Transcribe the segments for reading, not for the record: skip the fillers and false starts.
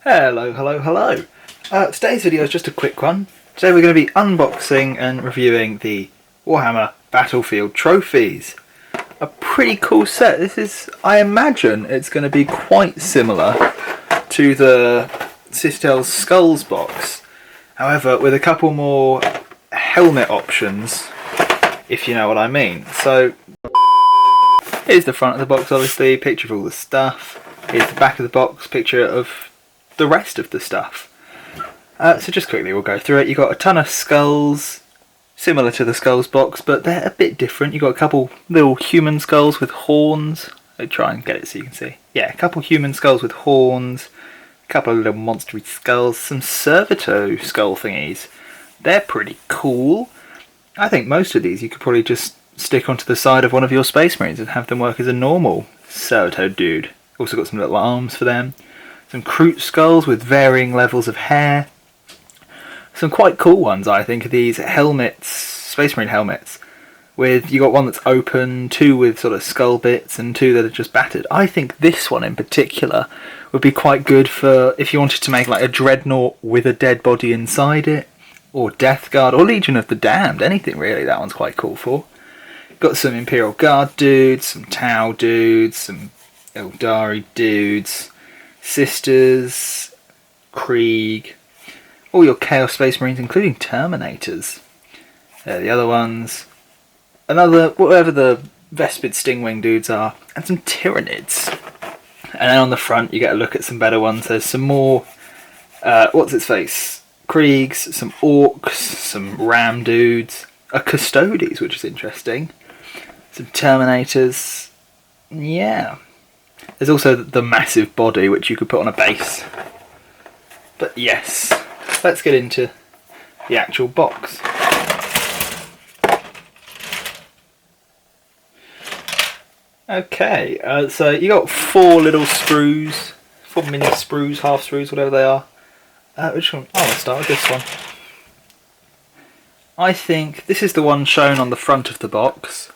Hello, hello, hello. Today's video is just a quick one. Today we're going to be unboxing and reviewing the Warhammer Battlefield trophies. A pretty cool set. This is, I imagine it's going to be quite similar to the Citadel's Skulls box. However, with a couple more helmet options, if you know what I mean. So, here's the front of the box, obviously, picture of all the stuff. Here's the back of the box, picture of the rest of the stuff. So just quickly we'll go through it. You've got a ton of skulls, similar to the Skulls box, but they're a bit different. You've got a couple little human skulls with horns. I'll try and get it so you can see. Yeah, a couple human skulls with horns, a couple of little monstery skulls, some Servitor skull thingies. They're pretty cool. I think most of these you could probably just stick onto the side of one of your Space Marines and have them work as a normal Servitor dude. Also got some little arms for them. Some Kroot skulls with varying levels of hair. Some quite cool ones, I think, are these helmets, Space Marine helmets. You got one that's open, two with sort of skull bits, and two that are just battered. I think this one in particular would be quite good for if you wanted to make like a Dreadnought with a dead body inside it, or Death Guard, or Legion of the Damned, anything really that one's quite cool for. Got some Imperial Guard dudes, some Tau dudes, some Eldari dudes, Sisters, Krieg, all your Chaos Space Marines, including Terminators. The other ones, whatever the Vespid Stingwing dudes are, and some Tyranids. And then on the front you get a look at some better ones. There's some more, what's its face, Kriegs, some Orcs, some Ram dudes, a Custodes, which is interesting, some Terminators, yeah. There's also the massive body which you could put on a base. But yes, let's get into the actual box. Okay, so you got four little sprues, four mini sprues, half sprues, whatever they are. Which one? Oh, I'll start with this one. I think this is the one shown on the front of the box.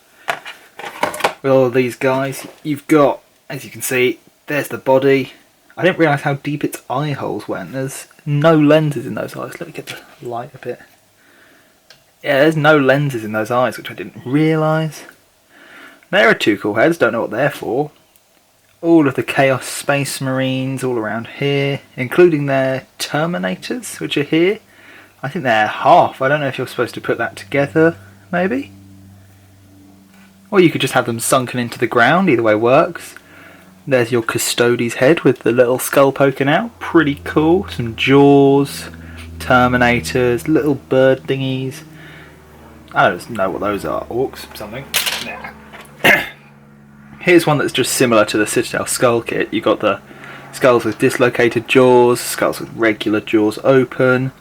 With all of these guys, you've got, as you can see, there's the body. I didn't realise how deep its eye holes went. There's no lenses in those eyes. Let me get the light a bit. Yeah, there's no lenses in those eyes, which I didn't realise. There are two cool heads, don't know what they're for. All of the Chaos Space Marines all around here, including their Terminators, which are here. I think they're half. I don't know if you're supposed to put that together, maybe? Or you could just have them sunken into the ground, either way works. There's your Custodes head with the little skull poking out, pretty cool. Some jaws, Terminators, little bird thingies. I don't know what those are, orcs, something. Nah. Here's one that's just similar to the Citadel skull kit. You've got the skulls with dislocated jaws, skulls with regular jaws open,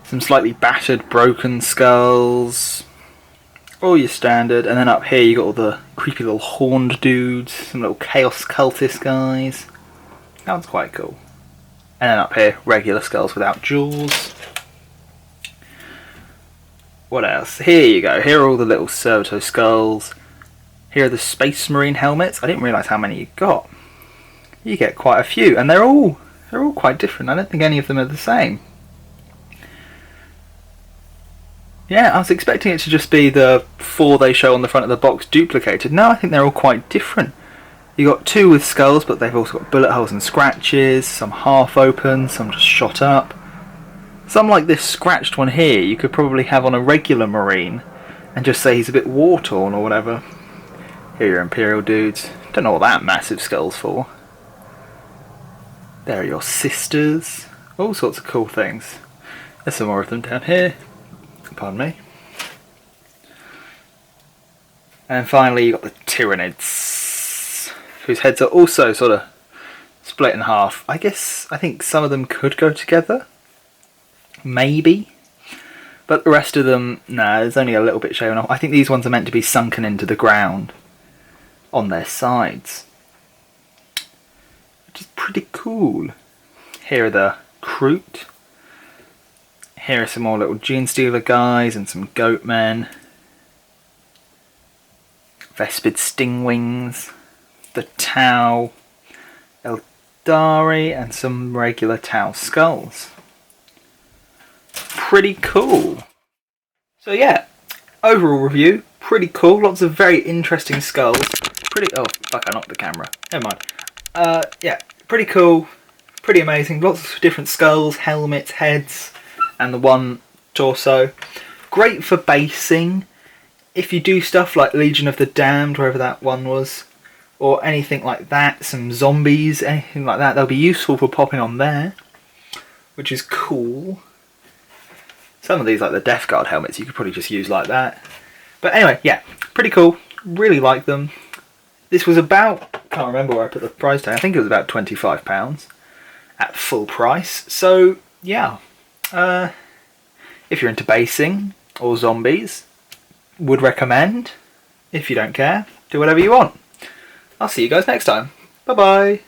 some slightly battered, broken skulls, all your standard, and then up here you got all the creepy little horned dudes, some little Chaos Cultist guys. That one's quite cool. And then up here, regular skulls without jaws. What else? Here you go. Here are all the little Servitor skulls. Here are the Space Marine helmets. I didn't realise how many you got. You get quite a few, and they're all quite different. I don't think any of them are the same. Yeah, I was expecting it to just be the four they show on the front of the box duplicated. No, I think they're all quite different. You got two with skulls, but they've also got bullet holes and scratches, some half open, some just shot up. Some like this scratched one here you could probably have on a regular Marine and just say he's a bit war torn or whatever. Here are your Imperial dudes. Don't know what that massive skull's for. There are your Sisters. All sorts of cool things. There's some more of them down here. Pardon me. And finally you've got the Tyranids, whose heads are also sort of split in half. I think some of them could go together. Maybe. But the rest of them, nah, there's only a little bit showing off. I think these ones are meant to be sunken into the ground on their sides, which is pretty cool. Here are the Kroot. Here are some more little Genestealer guys and some Goatmen. Vespid Stingwings. The Tau. Dari and some regular Tau skulls. Pretty cool. So yeah, overall review, pretty cool. Lots of very interesting skulls. Oh fuck, I knocked the camera. Never mind. Yeah, pretty cool. Pretty amazing. Lots of different skulls, helmets, heads, and the one torso. Great for basing. If you do stuff like Legion of the Damned, wherever that one was, or anything like that, some zombies, anything like that, they'll be useful for popping on there, which is cool. Some of these, like the Death Guard helmets, you could probably just use like that. But anyway, yeah, pretty cool. Really like them. This was about, can't remember where I put the price tag, I think it was about £25 at full price. So yeah, if you're into basing or zombies, would recommend. If you don't care, do whatever you want. I'll see you guys next time. Bye bye.